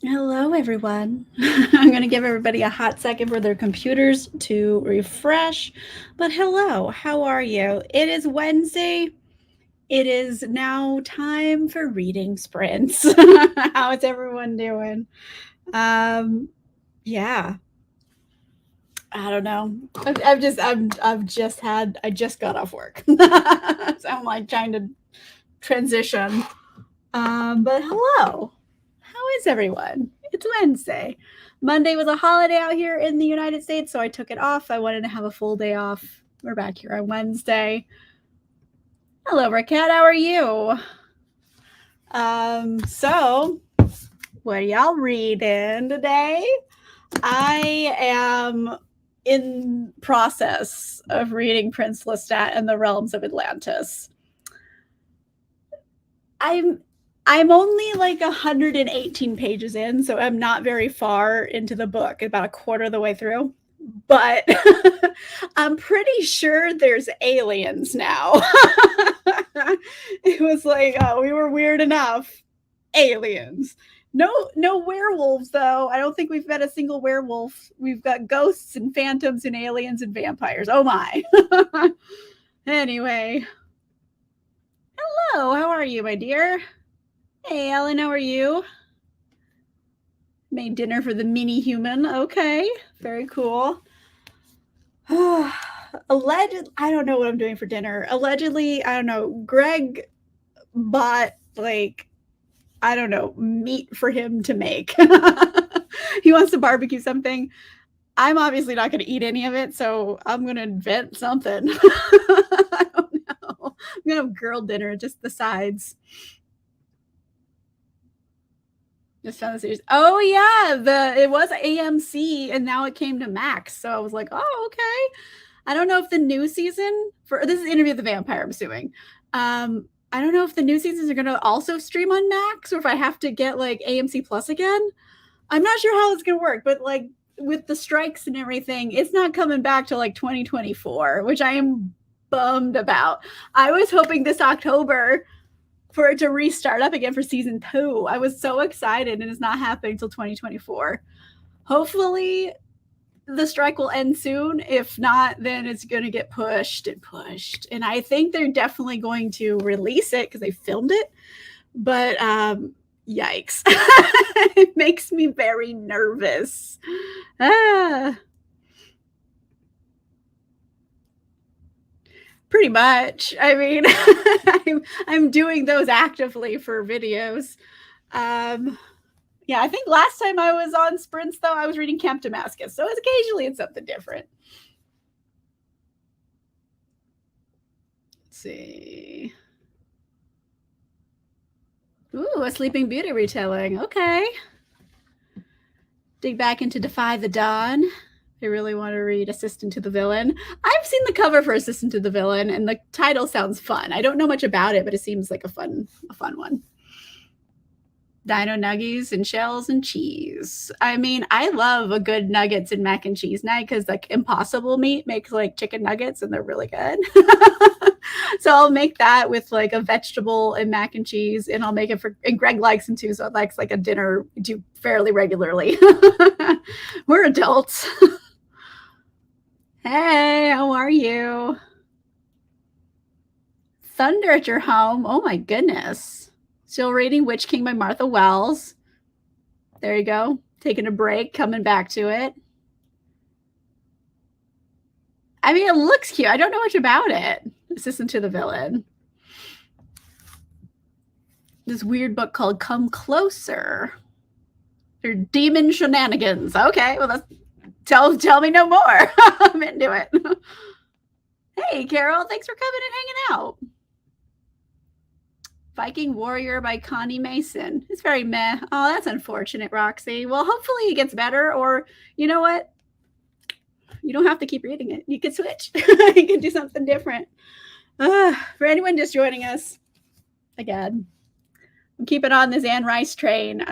Hello, everyone. I'm going to give everybody a hot second for their computers to refresh. But hello, how are you? It is Wednesday. It is now time for reading sprints. How is everyone doing? Um, yeah, I don't know. I just got off work. So I'm like trying to transition. But hello. How is everyone? It's Wednesday. Monday was a holiday out here in the United States, so I took it off. I wanted to have a full day off. We're back here on Wednesday. Hello, Raquette. How are you? So what are y'all reading today? I am in process of reading Prince Lestat and the Realms of Atlantis. I'm I'm only like 118 pages in, so I'm not very far into the book, about a quarter of the way through. But I'm pretty sure there's aliens now. It was like, oh, we were weird enough. Aliens. No werewolves though. I don't think we've met a single werewolf. We've got ghosts and phantoms and aliens and vampires. Oh my. Anyway, hello. How are you, my dear? Hey, Ellen, how are you? Made dinner for the mini human. Okay, very cool. Alleged, I don't know what I'm doing for dinner. Allegedly, I don't know. Greg bought like I don't know meat for him to make. He wants to barbecue something. I'm obviously not going to eat any of it, so I'm going to invent something. I don't know. I'm going to have grilled dinner, just the sides. Just found the series. Oh yeah, it was AMC and now it came to Max. So I was like, oh okay. I don't know if the new season for this is Interview with the Vampire. I'm assuming. I don't know if the new seasons are going to also stream on Max or if I have to get like AMC Plus again. I'm not sure how it's going to work, but like with the strikes and everything, it's not coming back to like 2024, which I am bummed about. I was hoping this October for it to restart up again for season 2. I was so excited, and it's not happening until 2024. Hopefully, the strike will end soon. If not, then it's going to get pushed and pushed. And I think they're definitely going to release it because they filmed it. But yikes. It makes me very nervous. Pretty much. I mean, I'm doing those actively for videos. Yeah, I think last time I was on sprints, though, I was reading Camp Damascus. So it's occasionally it's something different. Let's see. Ooh, a Sleeping Beauty retelling. Okay. Dig back into Defy the Dawn. I really want to read Assistant to the Villain. I've seen the cover for Assistant to the Villain, and the title sounds fun. I don't know much about it, but it seems like a fun one. Dino nuggies and shells and cheese. I mean, I love a good nuggets and mac and cheese night because like Impossible Meat makes like chicken nuggets and they're really good. So I'll make that with like a vegetable and mac and cheese, and I'll make it for. And Greg likes them too, so it likes like a dinner we do fairly regularly. We're adults. Hey, how are you? Thunder at Your Home. Oh my goodness. Still reading Witch King by Martha Wells. There you go. Taking a break, coming back to it. I mean, it looks cute. I don't know much about it. Assistant to the Villain. This weird book called Come Closer. They're demon shenanigans. Okay, well, tell me no more. I'm into it. Hey, Carol, thanks for coming and hanging out. Viking Warrior by Connie Mason. It's very meh. Oh, that's unfortunate, Roxy. Well, hopefully it gets better, or you know what? You don't have to keep reading it. You can switch. You can do something different. For anyone just joining us, again, I'm keeping on this Anne Rice train.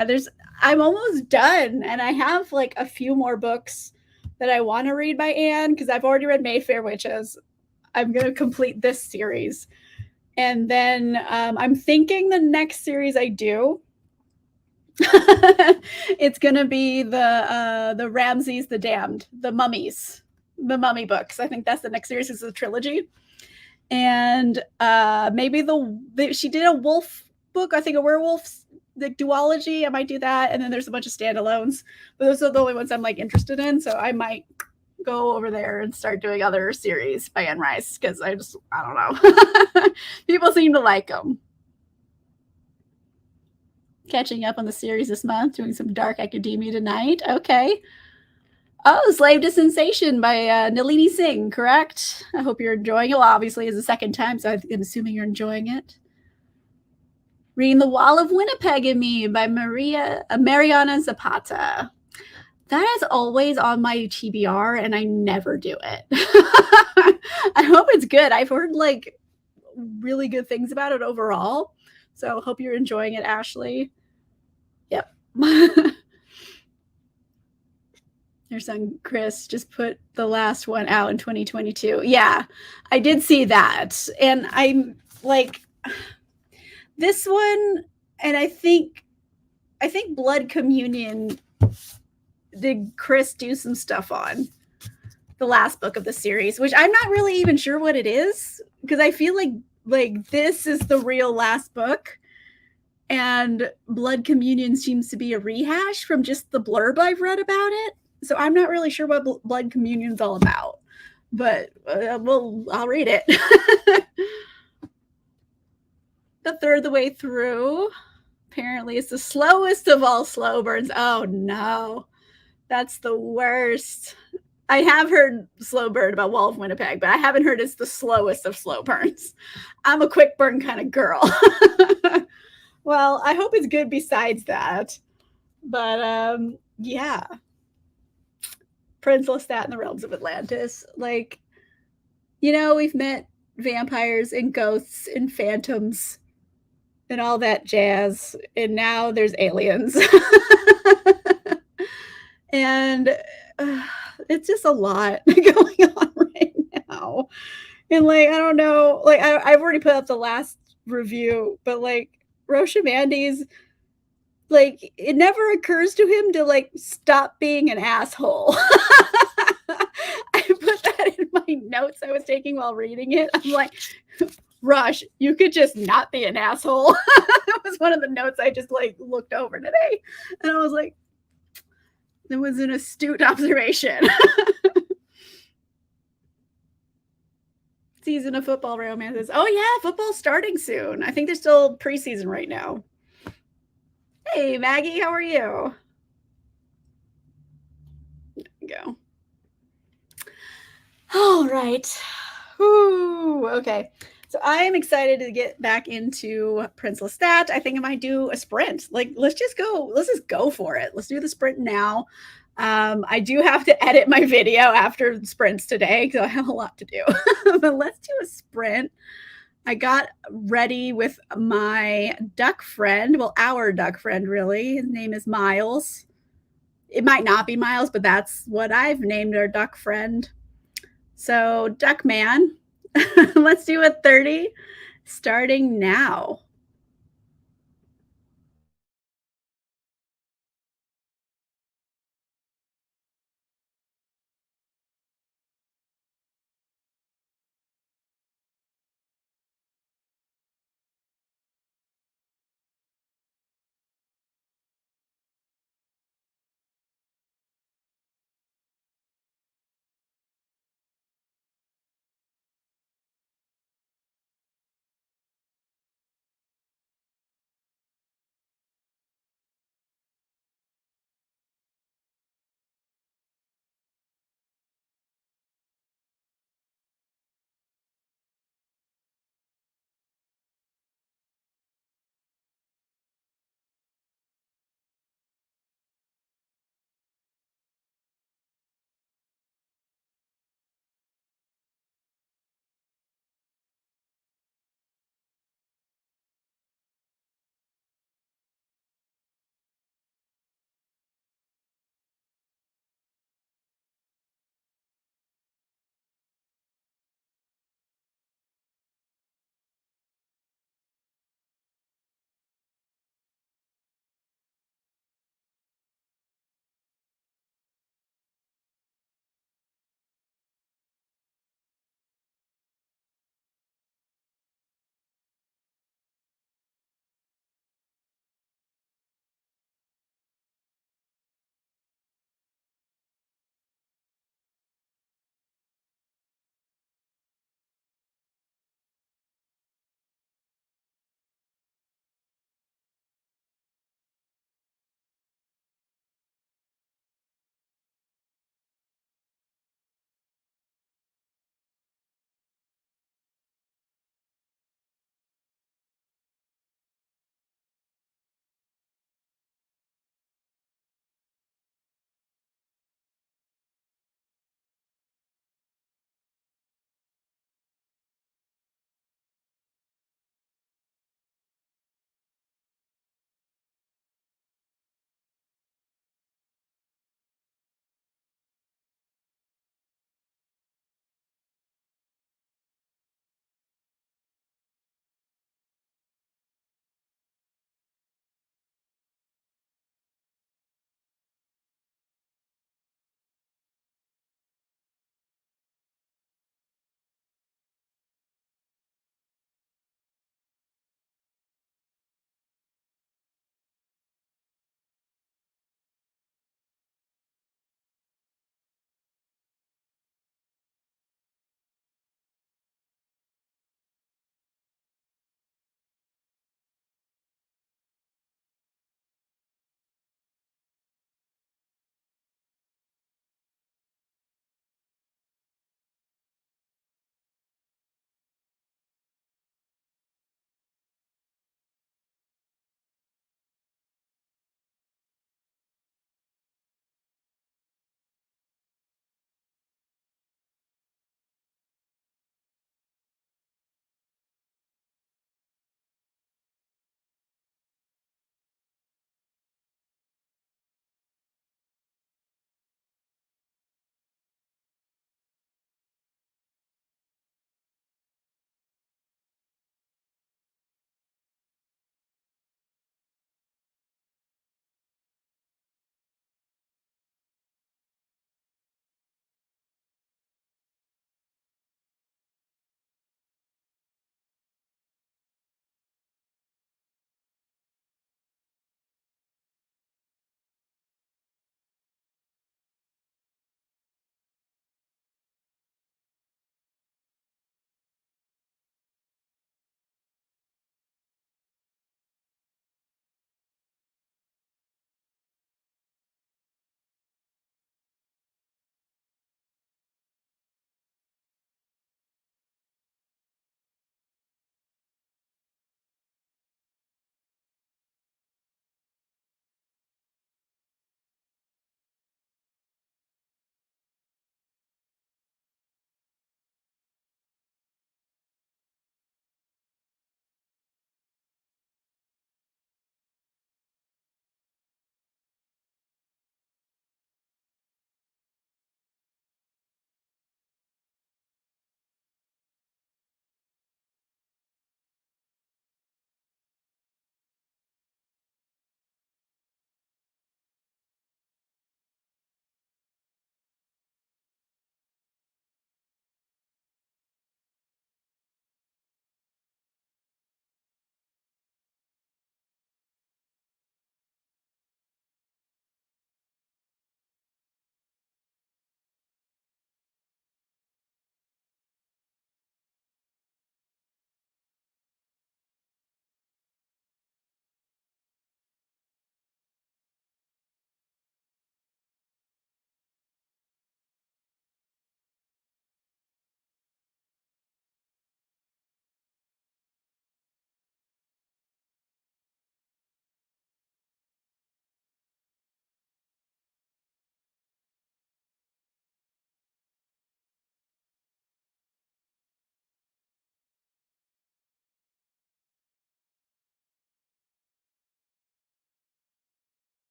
I'm almost done, and I have like a few more books that I want to read by Anne because I've already read Mayfair Witches. I'm going to complete this series. And then I'm thinking the next series I do It's gonna be the Ramses the Damned, the mummies, the mummy books. I think that's the next series. It's a trilogy. And maybe she did a wolf book. I think a werewolf the duology. I might do that, and then there's a bunch of standalones. But those are the only ones I'm like interested in. So I might go over there and start doing other series by Anne Rice because I don't know. People seem to like them. Catching up on the series this month, doing some dark academia tonight. Okay. Oh, Slave to Sensation by Nalini Singh, correct? I hope you're enjoying it. Well, obviously, it's the second time, so I'm assuming you're enjoying it. Reading The Wall of Winnipeg and Me by Mariana Zapata. That is always on my TBR, and I never do it. I hope it's good. I've heard like really good things about it overall. So hope you're enjoying it, Ashley. Yep. Your son Chris just put the last one out in 2022. Yeah, I did see that. And I'm like this one, and I think Blood Communion did Chris do some stuff on the last book of the series, which I'm not really even sure what it is because I feel like this is the real last book, and Blood Communion seems to be a rehash from just the blurb I've read about it. So I'm not really sure what Blood Communion's all about, but well, I'll read it. The third of the way through. Apparently, it's the slowest of all slow burns. Oh no, that's the worst. I have heard slow burn about Wall of Winnipeg, but I haven't heard it's the slowest of slow burns. I'm a quick burn kind of girl. Well, I hope it's good besides that. But yeah. Prince Lestat in the Realms of Atlantis. Like, we've met vampires and ghosts and phantoms and all that jazz, and now there's aliens. And it's just a lot going on right now. And like, I don't know, like I've already put up the last review, but like Rosha Mandy's like it never occurs to him to like stop being an asshole. I put that in my notes I was taking while reading it. I'm like, Rush, you could just not be an asshole. That was one of the notes I just like looked over today. And I was like, it was an astute observation. Season of football romances. Oh yeah, football's starting soon. I think they're still preseason right now. Hey Maggie, how are you? There we go. All right. Ooh, okay. So I am excited to get back into Prince Lestat. I think I might do a sprint. Like, let's just go for it. Let's do the sprint now. I do have to edit my video after the sprints today because I have a lot to do. But let's do a sprint. I got ready with my duck friend. Well, our duck friend, really. His name is Miles. It might not be Miles, but that's what I've named our duck friend. So, Duckman, let's do a 30 starting now.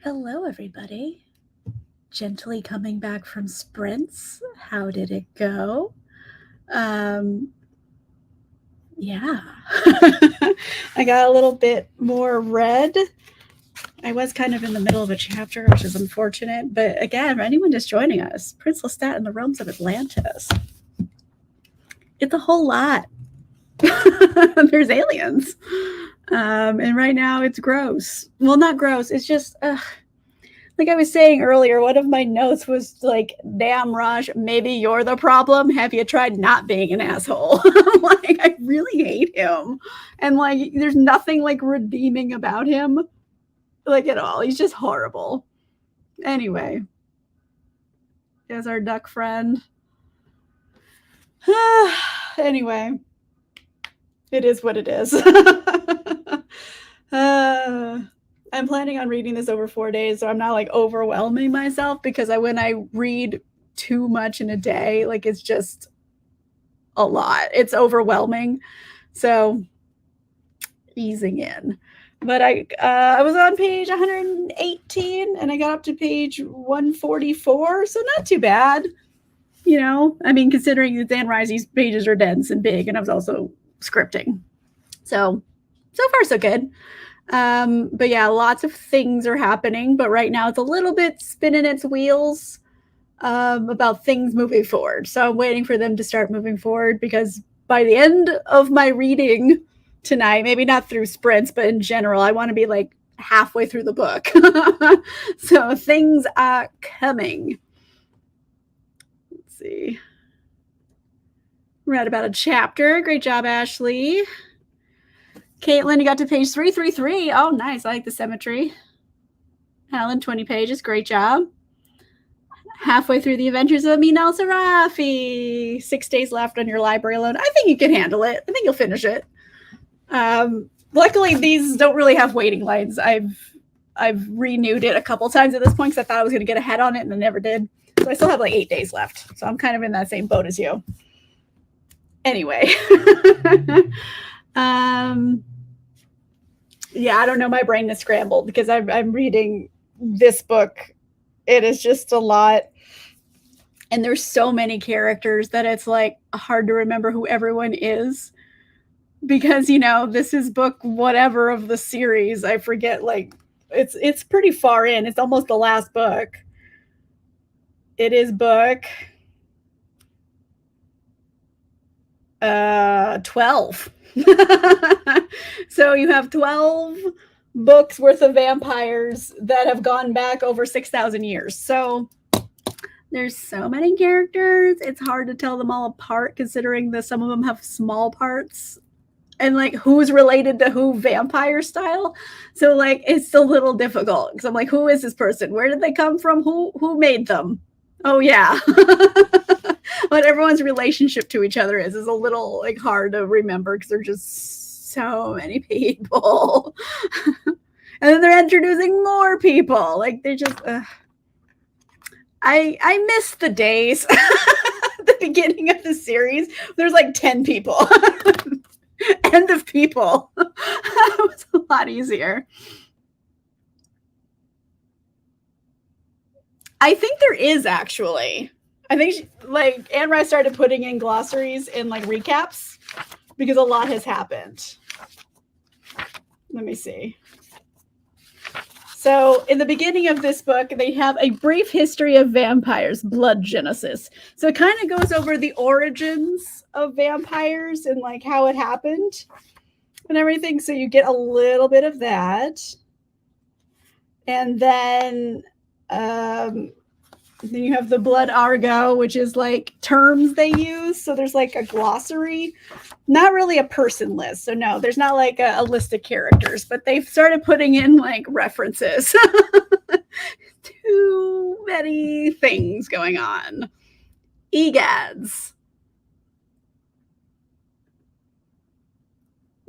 Hello, everybody. Gently coming back from sprints. How did it go? Yeah. I got a little bit more read. I was kind of in the middle of a chapter, which is unfortunate. But again, for anyone just joining us, Prince Lestat and the Realms of Atlantis. It's a whole lot. There's aliens. And right now it's gross. Well, not gross. It's just, like I was saying earlier, one of my notes was like, damn, Raj, maybe you're the problem. Have you tried not being an asshole? Like, I really hate him. And like, there's nothing like redeeming about him, like at all. He's just horrible. Anyway, there's our duck friend. Anyway, it is what it is. I'm planning on reading this over 4 days, so I'm not like overwhelming myself, because when I read too much in a day, like it's just a lot. It's overwhelming. So easing in. But I was on page 118 and I got up to page 144, so not too bad. You know, I mean, considering that Dan Risey's pages are dense and big, and I was also scripting. So far so good. But yeah, lots of things are happening, but right now it's a little bit spinning its wheels about things moving forward. So I'm waiting for them to start moving forward, because by the end of my reading tonight, maybe not through sprints, but in general, I want to be like halfway through the book. So things are coming. Let's see. Read about a chapter. Great job, Ashley. Caitlin, you got to page 333. Oh, nice. I like the symmetry. Helen, 20 pages. Great job. Halfway through the Adventures of Amin al-Sarafi. 6 days left on your library loan. I think you can handle it. I think you'll finish it. Luckily, these don't really have waiting lines. I've renewed it a couple times at this point, because I thought I was going to get ahead on it, and I never did. So I still have like 8 days left. So I'm kind of in that same boat as you. Anyway. Yeah, I don't know. My brain is scrambled because I'm reading this book. It is just a lot. And there's so many characters that it's like hard to remember who everyone is, because, you know, this is book whatever of the series. I forget, like it's pretty far in. It's almost the last book. It is book 12. So you have 12 books worth of vampires that have gone back over 6,000 years. So there's so many characters. It's hard to tell them all apart, considering that some of them have small parts, and like who's related to who vampire style. So like it's a little difficult, because I'm like, who is this person? Where did they come from? Who made them? Oh yeah. What everyone's relationship to each other is a little like hard to remember, because they're just so many people. And then they're introducing more people. Like they're just I miss the days at the beginning of the series. There's like 10 people. End of people. It was a lot easier. I think there is, actually. I think like Anne Rice started putting in glossaries in like recaps, because a lot has happened. Let me see. So in the beginning of this book, they have a brief history of vampires, Blood Genesis. So it kind of goes over the origins of vampires and like how it happened and everything. So you get a little bit of that. And then you have the Blood Argo, which is like terms they use. So there's like a glossary, not really a person list. So no, there's not like a list of characters, but they've started putting in like references. Too many things going on. Egads.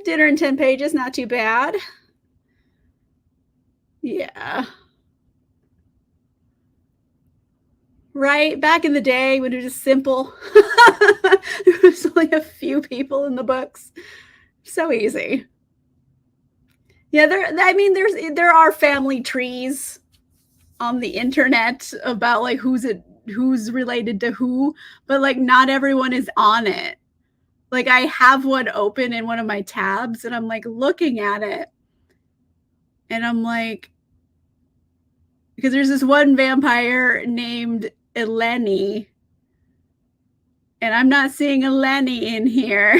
Dinner in 10 pages, not too bad. Yeah. Right? Back in the day when it was just simple. There was only a few people in the books. So easy. Yeah, there are family trees on the internet about like who's related to who, but like not everyone is on it. Like I have one open in one of my tabs and I'm like looking at it and I'm like, because there's this one vampire named Eleni and I'm not seeing Eleni in here,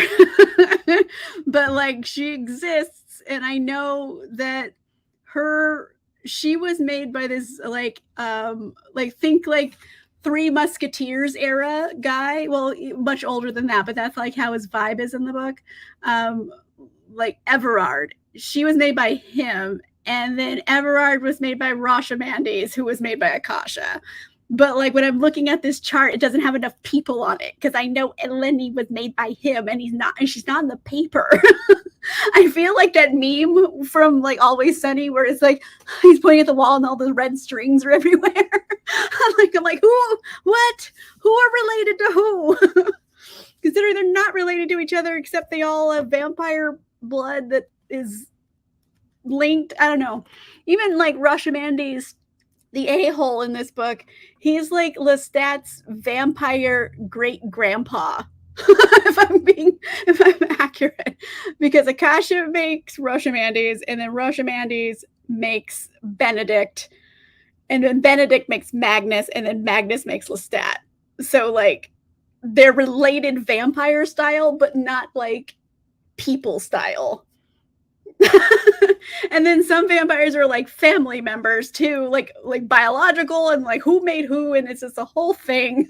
but like she exists and I know that she was made by this like think like Three Musketeers era guy. Well, much older than that, but that's like how his vibe is in the book. Like Everard, she was made by him, and then Everard was made by Roshamandes, who was made by Akasha. But like when I'm looking at this chart, it doesn't have enough people on it because I know Eleni was made by him, and she's not in the paper. I feel like that meme from like Always Sunny where it's like he's pointing at the wall and all the red strings are everywhere. I'm like, who are related to who? Considering they're not related to each other except they all have vampire blood that is linked. I don't know. Even like Roshamandes, the a-hole in this book, he's like Lestat's vampire great grandpa. if I'm accurate, because Akasha makes Roshamandes, and then Roshamandes makes Benedict, and then Benedict makes Magnus, and then Magnus makes Lestat. So like they're related vampire style, but not like people style. And then some vampires are like family members too, like biological, and like who made who, and it's just a whole thing.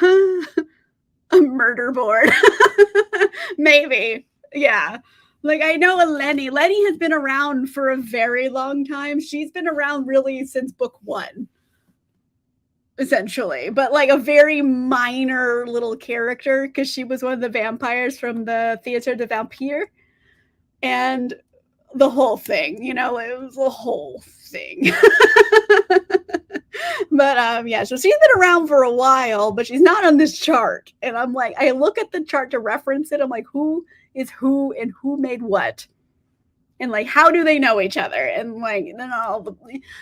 A murder board. Maybe. Yeah. Like I know Eleni has been around for a very long time. She's been around really since book 1. Essentially, but like a very minor little character because she was one of the vampires from the Theatre de Vampire. And the whole thing, it was a whole thing. But yeah, so she's been around for a while, but she's not on this chart. And I'm like, I look at the chart to reference it. I'm like, who is who and who made what? And like, how do they know each other? And like, no,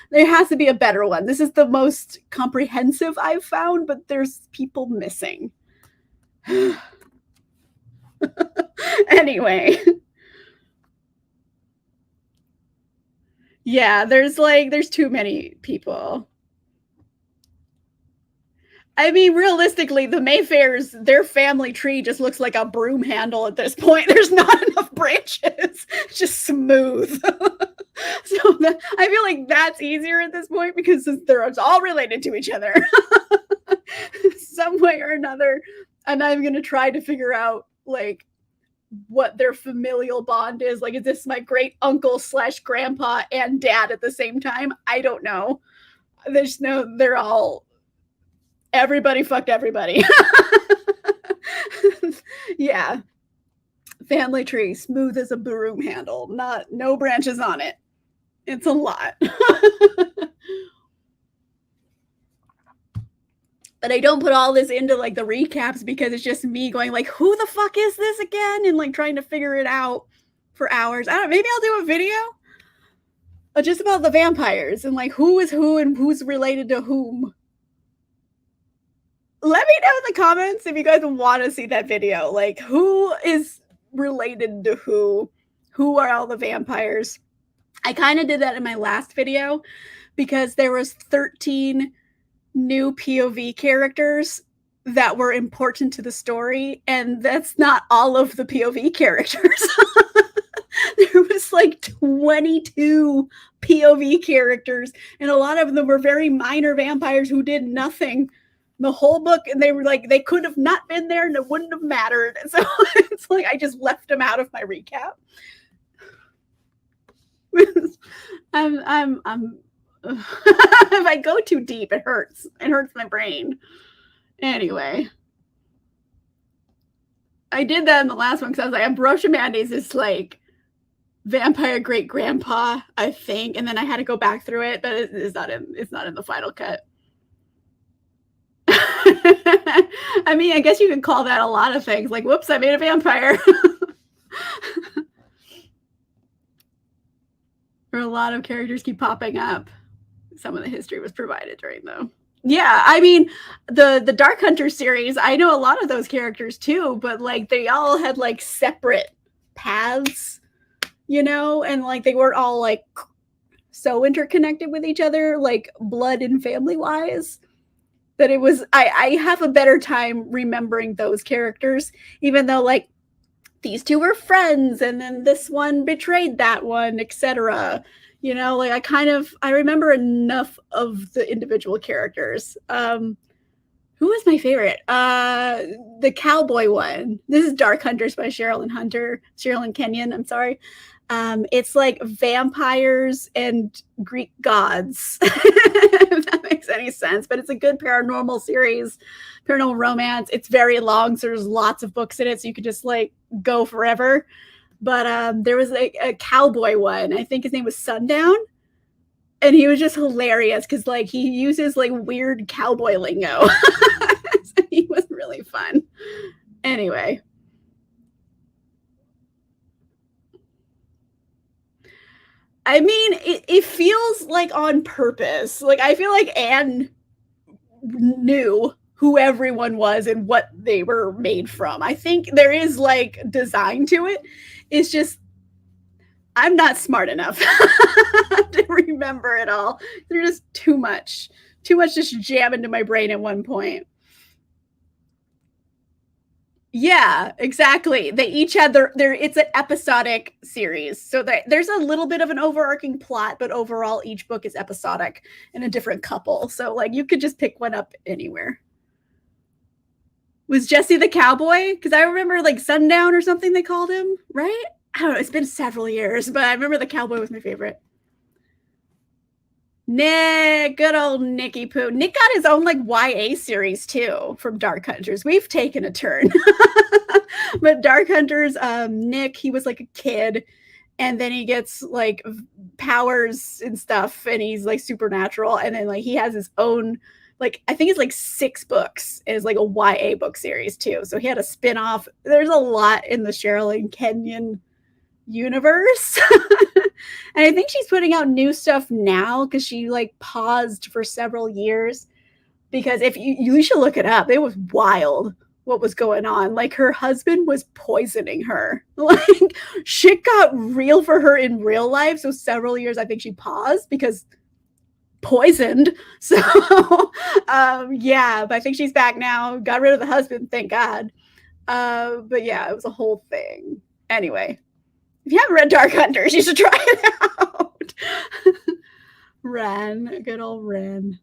there has to be a better one. This is the most comprehensive I've found, but there's people missing. Anyway. Yeah, there's too many people. I mean, realistically, the Mayfairs, their family tree just looks like a broom handle at this point. There's not enough branches. It's just smooth. So I feel like that's easier at this point because they're all related to each other. Some way or another. And I'm going to try to figure out, like, what their familial bond is. Like, is this my great uncle / grandpa and dad at the same time? I don't know. They're all, everybody fucked everybody. Yeah. Family tree, smooth as a broom handle. No branches on it. It's a lot. But I don't put all this into like the recaps because it's just me going like, who the fuck is this again? And like trying to figure it out for hours. I don't know, maybe I'll do a video just about the vampires and like who is who and who's related to whom. Let me know in the comments if you guys want to see that video. Like who is related to who? Who are all the vampires? I kind of did that in my last video because there was 13 new POV characters that were important to the story, and that's not all of the POV characters. There was like 22 POV characters, and a lot of them were very minor vampires who did nothing the whole book, and they were like, they could have not been there and it wouldn't have mattered. So it's like I just left them out of my recap. I'm if I go too deep, it hurts. It hurts my brain. Anyway. I did that in the last one because I was like, Roshamandes is like vampire great grandpa, I think. And then I had to go back through it, but it's not in the final cut. I mean, I guess you could call that a lot of things. Like, whoops, I made a vampire. Or a lot of characters keep popping up. some of the history was provided during them. Yeah, I mean, the Dark Hunter series, I know a lot of those characters too, but like they all had like separate paths, and like they weren't all like so interconnected with each other, like blood and family wise, that it was I have a better time remembering those characters, even though like these two were friends and then this one betrayed that one, etc. Like I remember enough of the individual characters. Who was my favorite? The cowboy one. This is Dark Hunters by Sherilyn Kenyon, I'm sorry. It's like vampires and Greek gods, if that makes any sense. But it's a good paranormal series, paranormal romance. It's very long, so there's lots of books in it, so you could just like go forever. But there was a cowboy one. I think his name was Sundown, and he was just hilarious because like he uses like weird cowboy lingo. So he was really fun. Anyway. I mean, it feels like on purpose. Like I feel like Anne knew who everyone was and what they were made from. I think there is like design to it. It's just I'm not smart enough to remember it all. There's just too much just jam into my brain at one point. Yeah, exactly. They each had their it's an episodic series. So there's a little bit of an overarching plot, but overall each book is episodic and a different couple. So like you could just pick one up anywhere. Was Jesse the cowboy? Because I remember like Sundown or something they called him, right? I don't know. It's been several years, but I remember the cowboy was my favorite. Nick, good old Nicky Poo. Nick got his own like YA series too from Dark Hunters. We've taken a turn. But Dark Hunters, Nick, he was like a kid, and then he gets like powers and stuff, and he's like supernatural, and then like he has his own, like I think it's like 6 books. It's like a YA book series too. So he had a spin-off. There's a lot in the Sherilyn Kenyon universe. And I think she's putting out new stuff now because she like paused for several years, because if you should look it up. It was wild what was going on. Like her husband was poisoning her. Like shit got real for her in real life. So several years I think she paused because poisoned. So yeah, but I think she's back now. Got rid of the husband, thank God. But yeah, it was a whole thing. Anyway, if you haven't read Dark Hunters, you should try it out. Ren, good old Ren.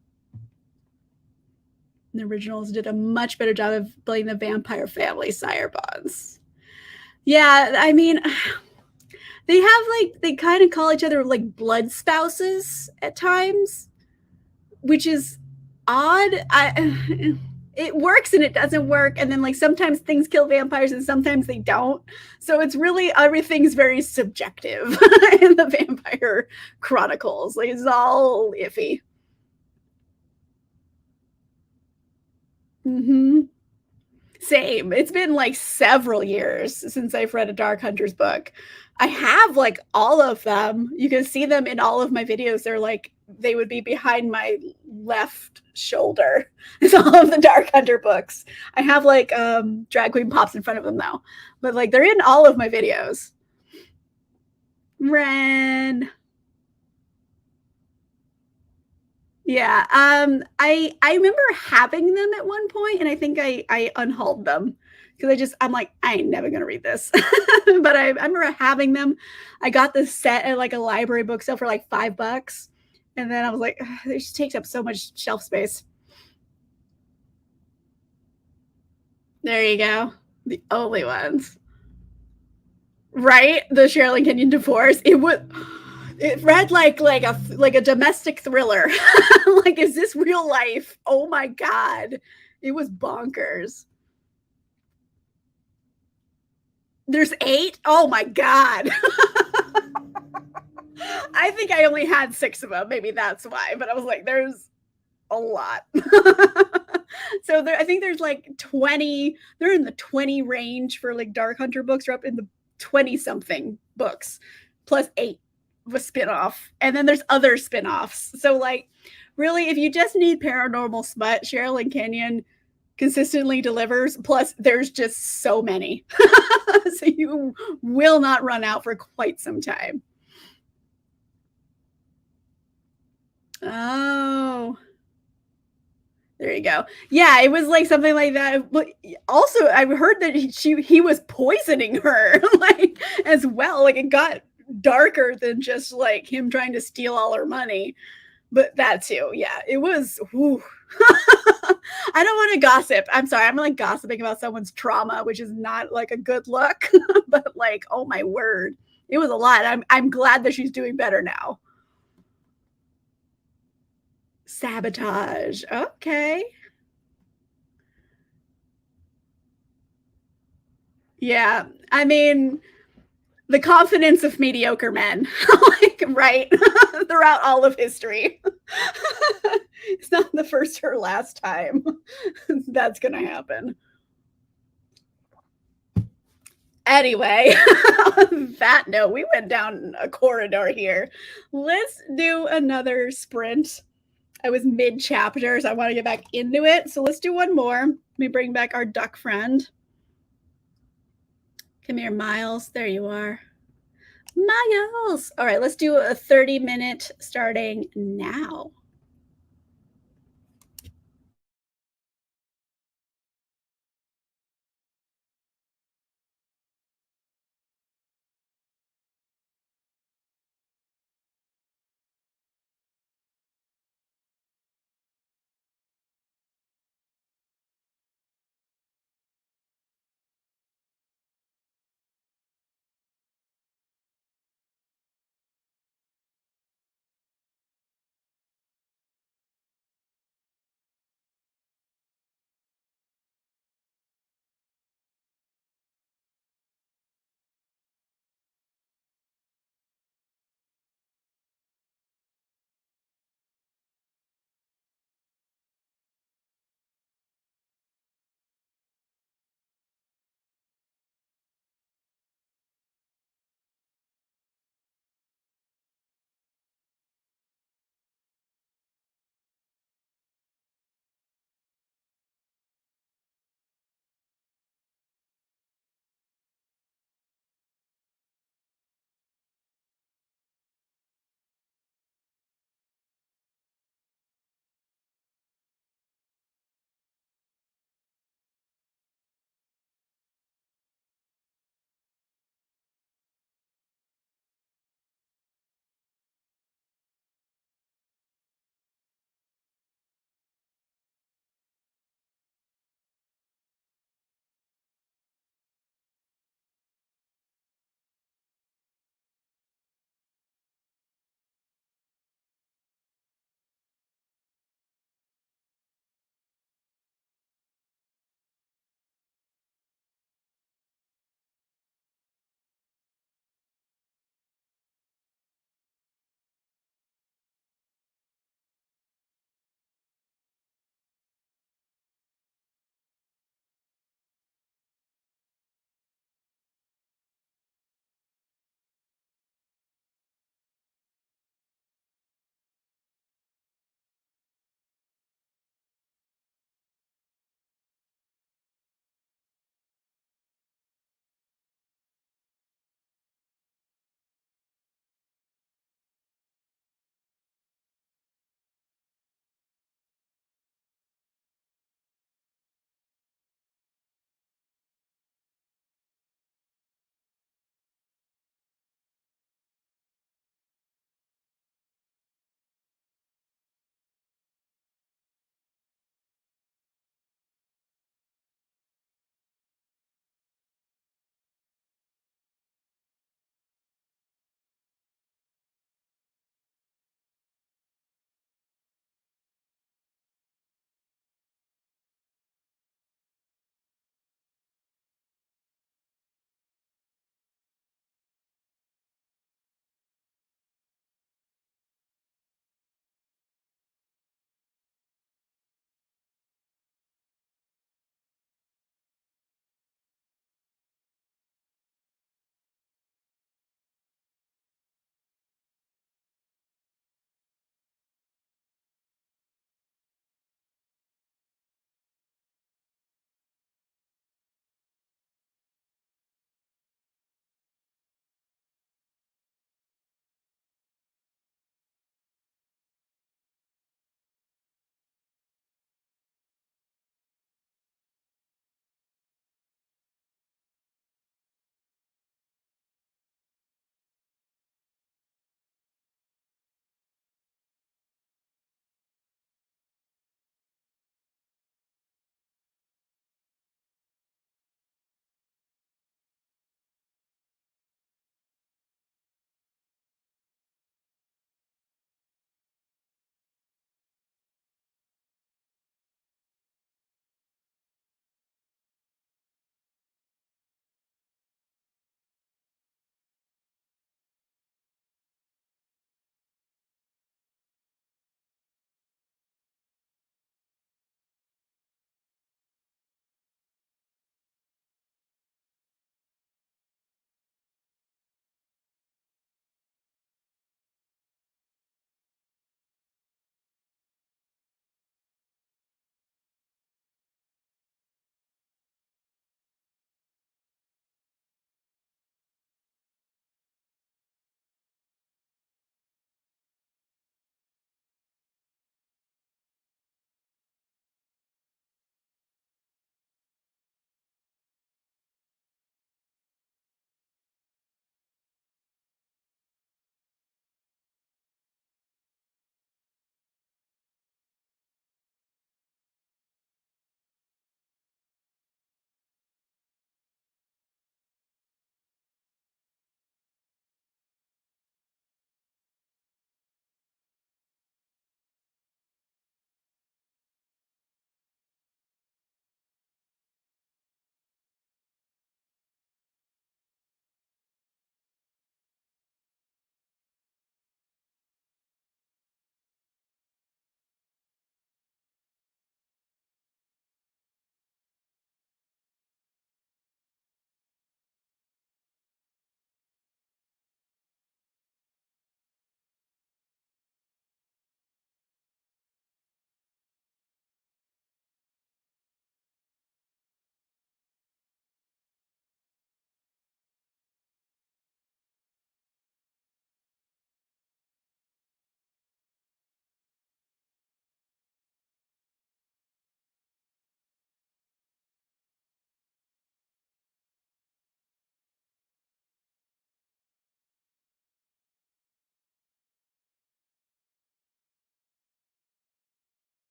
The originals did a much better job of building the vampire family sire bonds. Yeah, I mean, they have like, they kind of call each other like blood spouses at times, which is odd. It works and it doesn't work, and then like sometimes things kill vampires and sometimes they don't, so it's really everything's very subjective in the Vampire Chronicles. Like it's all iffy. Mm-hmm. Same. It's been like several years since I've read a Dark Hunters book. I have like all of them. You can see them in all of my videos. They're like, they would be behind my left shoulder. It's all of the Dark Hunter books. I have like Drag Queen Pops in front of them now, but like they're in all of my videos. Ren. Yeah. I remember having them at one point, and I think I unhauled them because I'm like, I ain't never gonna read this. But I remember having them. I got this set at like a library book sale for like $5. And then I was like, it just takes up so much shelf space. There you go. The only ones. Right? The Sherilyn Kenyon divorce. It read like a domestic thriller. Like, is this real life? Oh my God. It was bonkers. There's 8? Oh my God. I think I only had 6 of them. Maybe that's why. But I was like, there's a lot. So I think there's like 20. They're in the 20 range for like Dark Hunter books. They're up in the 20 something books plus 8 of a spinoff, and then there's other spinoffs. So like, really, if you just need paranormal smut, Sherilyn Kenyon consistently delivers. Plus, there's just so many, so you will not run out for quite some time. Oh. There you go. Yeah, it was like something like that. But also, I've heard that he was poisoning her like as well. Like it got darker than just like him trying to steal all her money. But that too, yeah, it was. Whew. I don't want to gossip. I'm sorry. I'm like gossiping about someone's trauma, which is not like a good look. But like, oh my word, it was a lot. I'm glad that she's doing better now. Sabotage. Okay. Yeah. I mean, the confidence of mediocre men, like, right? Throughout all of history. It's not the first or last time that's gonna happen. Anyway, on that note, we went down a corridor here. Let's do another sprint. I was mid chapter, so I want to get back into it. So let's do one more. Let me bring back our duck friend. Come here, Miles. There you are. Miles. All right, let's do a 30-minute starting now.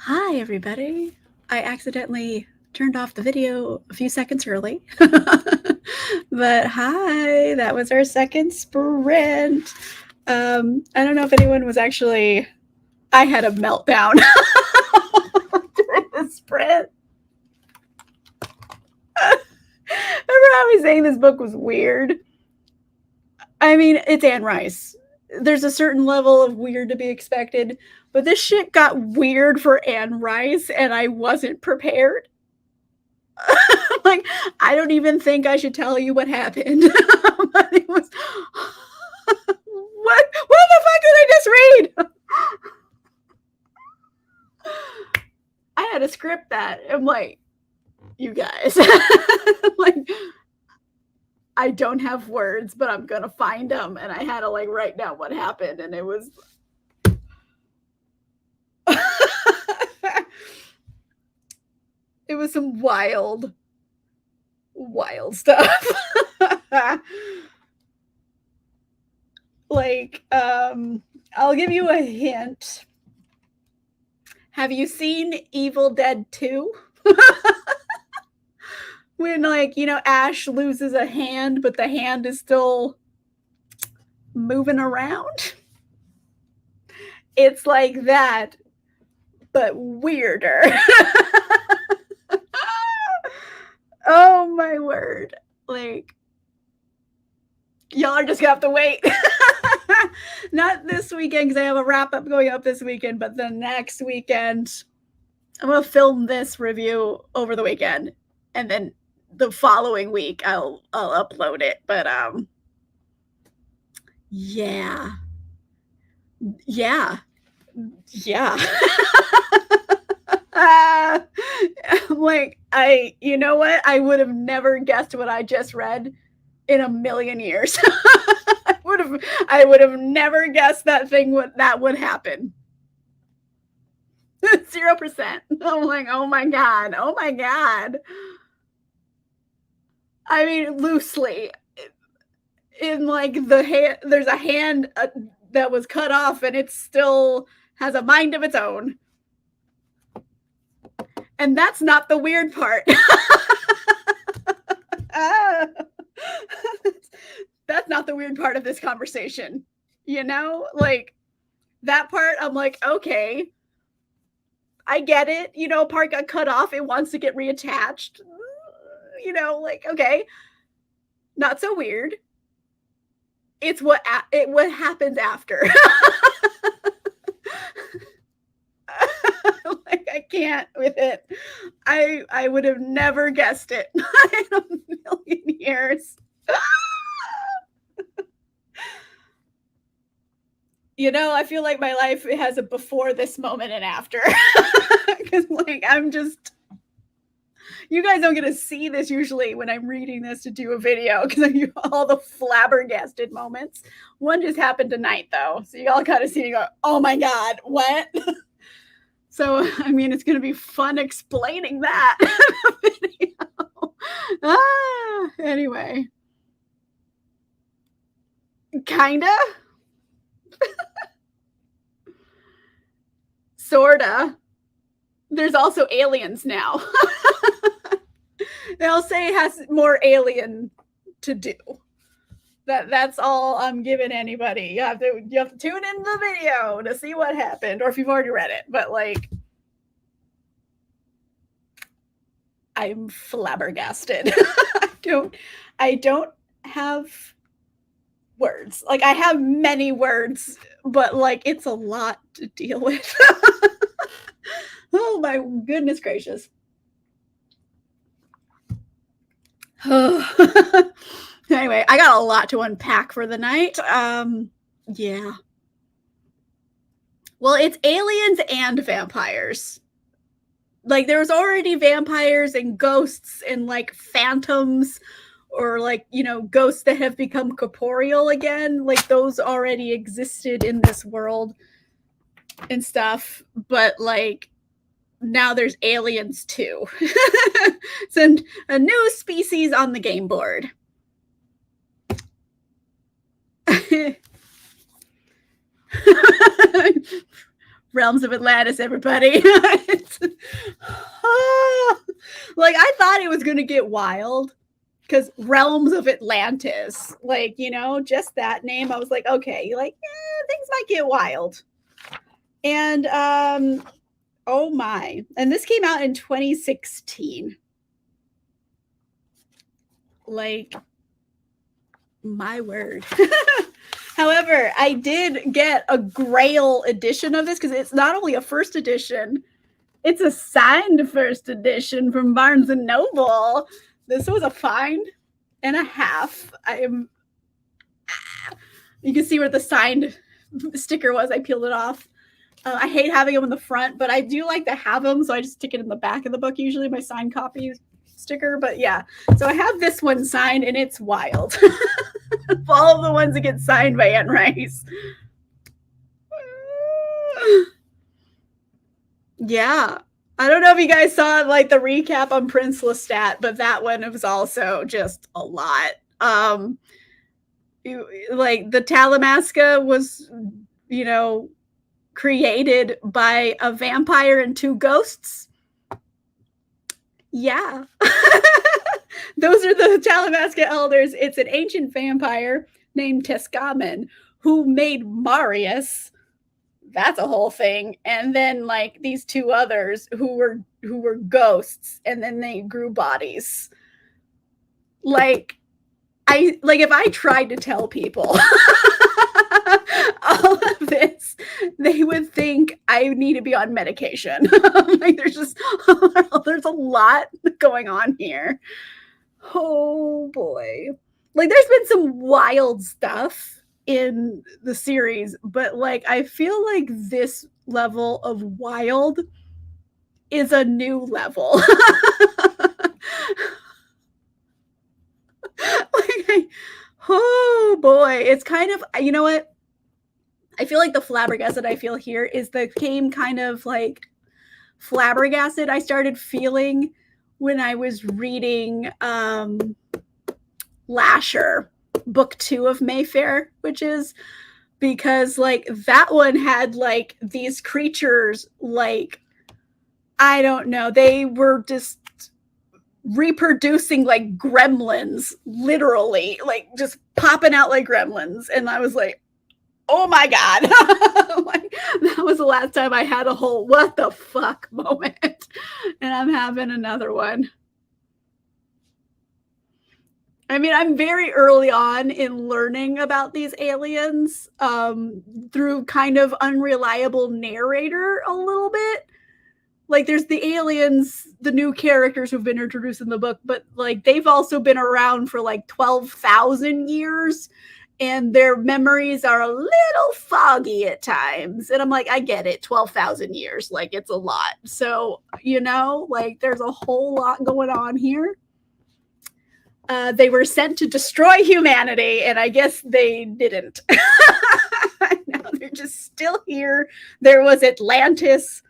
Hi, everybody. I accidentally turned off the video a few seconds early. But hi, that was our second sprint. I don't know if anyone was actually... I had a meltdown during the sprint. Remember how I was saying this book was weird? I mean, it's Anne Rice. There's a certain level of weird to be expected, but this shit got weird for Anne Rice, and I wasn't prepared. Like, I don't even think I should tell you what happened. But it was... What the fuck did I just read? I had to script that. I'm like, you guys. Like, I don't have words, but I'm gonna find them, and I had to like write down what happened, and it was... It was some wild stuff. Like, I'll give you a hint. Have you seen Evil Dead 2? When, like, you know, Ash loses a hand, but the hand is still moving around? It's like that, but weirder. Oh my word. Like, y'all are just gonna have to wait. Not this weekend, because I have a wrap up going up this weekend, but the next weekend I'm gonna film this review over the weekend, and then the following week I'll upload it. But yeah. Like, you know what? I would have never guessed what I just read in a million years. I would have never guessed that would happen. 0%. I'm like, oh my god. I mean, loosely, in like the hand, there's a hand that was cut off, and it still has a mind of its own. And that's not the weird part. That's not the weird part of this conversation. You know, like, that part, I'm like, okay, I get it. You know, part got cut off. It wants to get reattached. You know, like, okay, not so weird. It's what happens after. Like, I can't with it. I would have never guessed it in a million years. You know, I feel like my life has a before this moment and after. Because, like, I'm just... You guys don't get to see this usually when I'm reading this to do a video, because of all the flabbergasted moments. One just happened tonight, though. So you all kind of see me go, oh my god, what? So, I mean, it's going to be fun explaining that in the video. Anyway. Kinda. Sorta. There's also aliens now. They'll say it has more alien to do. That's all I'm giving anybody. You have to tune in the video to see what happened, or if you've already read it. But, like, I'm flabbergasted. I don't have words. Like, I have many words, but, like, it's a lot to deal with. Oh my goodness gracious. Anyway, I got a lot to unpack for the night. Yeah. Well, it's aliens and vampires. Like, there was already vampires and ghosts and, like, phantoms, or, like, you know, ghosts that have become corporeal again. Like, those already existed in this world and stuff. But, like, now there's aliens too. It's a new species on the game board. Realms of Atlantis, everybody. Like, I thought it was going to get wild because Realms of Atlantis, like, you know, just that name. I was like, okay, like, things might get wild. And, oh my. And this came out in 2016. Like, my word. However, I did get a Grail edition of this because it's not only a first edition, it's a signed first edition from Barnes and Noble. This was a find and a half. You can see where the signed sticker was. I peeled it off. I hate having them in the front, but I do like to have them, so I just stick it in the back of the book, usually my signed copy sticker. But yeah, so I have this one signed, and it's wild. All of the ones that get signed by Anne Rice. Yeah. I don't know if you guys saw like the recap on Prince Lestat, but that one was also just a lot. Like the Talamasca was, you know, created by a vampire and two ghosts. Yeah. Those are the Talamasca elders. It's an ancient vampire named Tescamen who made Marius. That's a whole thing. And then like these two others who were ghosts, and then they grew bodies. Like if I tried to tell people all of this, they would think I need to be on medication. Like there's a lot going on here. Oh boy. Like there's been some wild stuff in the series, but like I feel like this level of wild is a new level. Like, oh boy, it's kind of, you know what? I feel like the flabbergasted I feel here is the same kind of like flabbergasted I started feeling when I was reading Lasher, book 2 of Mayfair, which is because like that one had like these creatures, like, I don't know, they were just reproducing like gremlins, literally, like just popping out like gremlins. And I was like, oh my God. Like, that was the last time I had a whole what the fuck moment. And I'm having another one. I mean, I'm very early on in learning about these aliens through kind of unreliable narrator a little bit. Like there's the aliens, the new characters who've been introduced in the book, but like they've also been around for like 12,000 years. And their memories are a little foggy at times. And I'm like, I get it, 12,000 years, like it's a lot. So, you know, like there's a whole lot going on here. They were sent to destroy humanity, and I guess they didn't. No, they're just still here. There was Atlantis.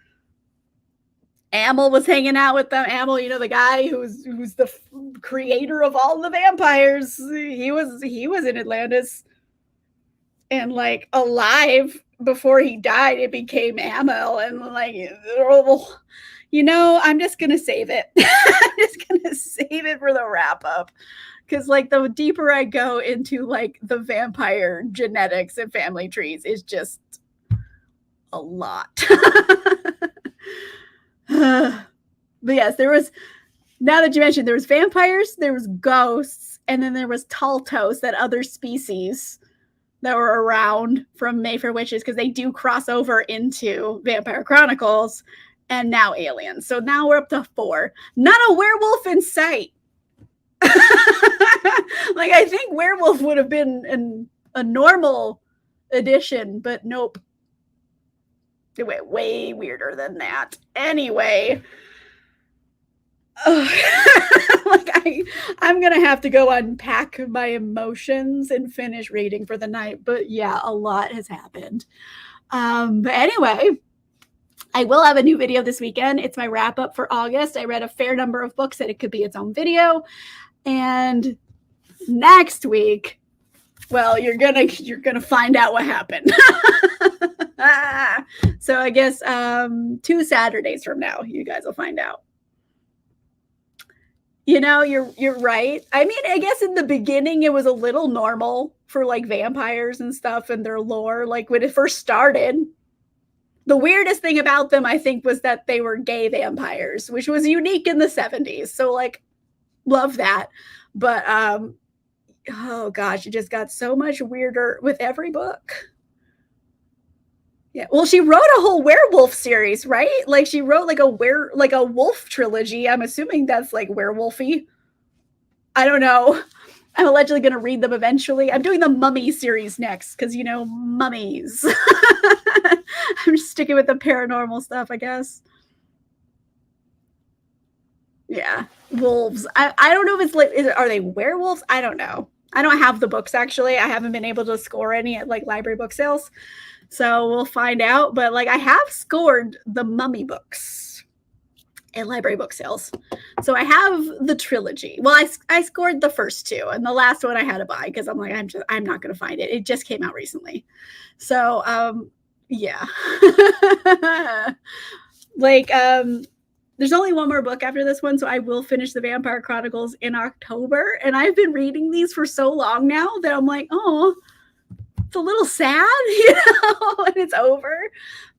Amel was hanging out with them. Amel, you know, the guy who's the creator of all the vampires. He was in Atlantis, and like alive before he died. It became Amel, and like, you know, I'm just gonna save it. I'm just gonna save it for the wrap up, because like the deeper I go into like the vampire genetics and family trees is just a lot. But yes, there was, now that you mentioned, there was vampires, there was ghosts, and then there was Taltos, that other species that were around from Mayfair Witches, because they do cross over into Vampire Chronicles, and now aliens. So now we're up to 4. Not a werewolf in sight. Like I think werewolf would have been a normal addition, but nope. It went way weirder than that. Anyway, like I'm gonna have to go unpack my emotions and finish reading for the night. But yeah, a lot has happened. But anyway, I will have a new video this weekend. It's my wrap up for August. I read a fair number of books that it could be its own video. And next week, well, you're gonna find out what happened. So I guess 2 Saturdays from now, you guys will find out. You're right. I mean, I guess in the beginning it was a little normal for like vampires and stuff and their lore, like when it first started. The weirdest thing about them, I think, was that they were gay vampires, which was unique in the 70s. So like love that. But oh gosh, it just got so much weirder with every book. Yeah. Well, she wrote a whole werewolf series, right? Like she wrote like a wolf trilogy. I'm assuming that's like werewolfy. I don't know. I'm allegedly going to read them eventually. I'm doing the mummy series next because, mummies. I'm just sticking with the paranormal stuff, I guess. Yeah. Wolves. I don't know if it's like, are they werewolves? I don't know. I don't have the books actually. I haven't been able to score any at like library book sales. So we'll find out. But like I have scored the mummy books at library book sales. So I have the trilogy. Well, I scored the first two, and the last one I had to buy because I'm like, I'm not going to find it. It just came out recently. So yeah. Like there's only one more book after this one, so I will finish the Vampire Chronicles in October. And I've been reading these for so long now that I'm like, oh, it's a little sad, when it's over.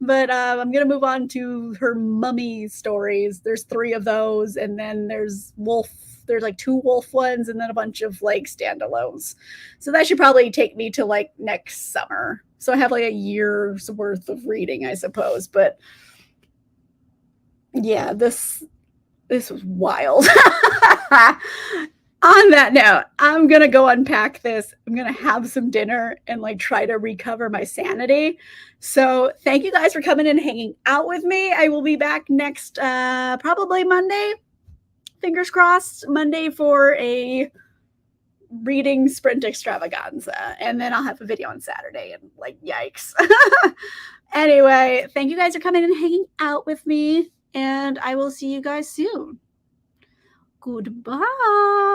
But I'm gonna move on to her mummy stories. There's 3 of those, and then there's wolf. There's like 2 wolf ones, and then a bunch of like standalones. So that should probably take me to like next summer. So I have like a year's worth of reading, I suppose. But yeah, this was wild. On that note, I'm going to go unpack this. I'm going to have some dinner and like try to recover my sanity. So thank you guys for coming and hanging out with me. I will be back next, probably Monday. Fingers crossed, Monday for a reading sprint extravaganza. And then I'll have a video on Saturday and like, yikes. Anyway, thank you guys for coming and hanging out with me. And I will see you guys soon. Goodbye.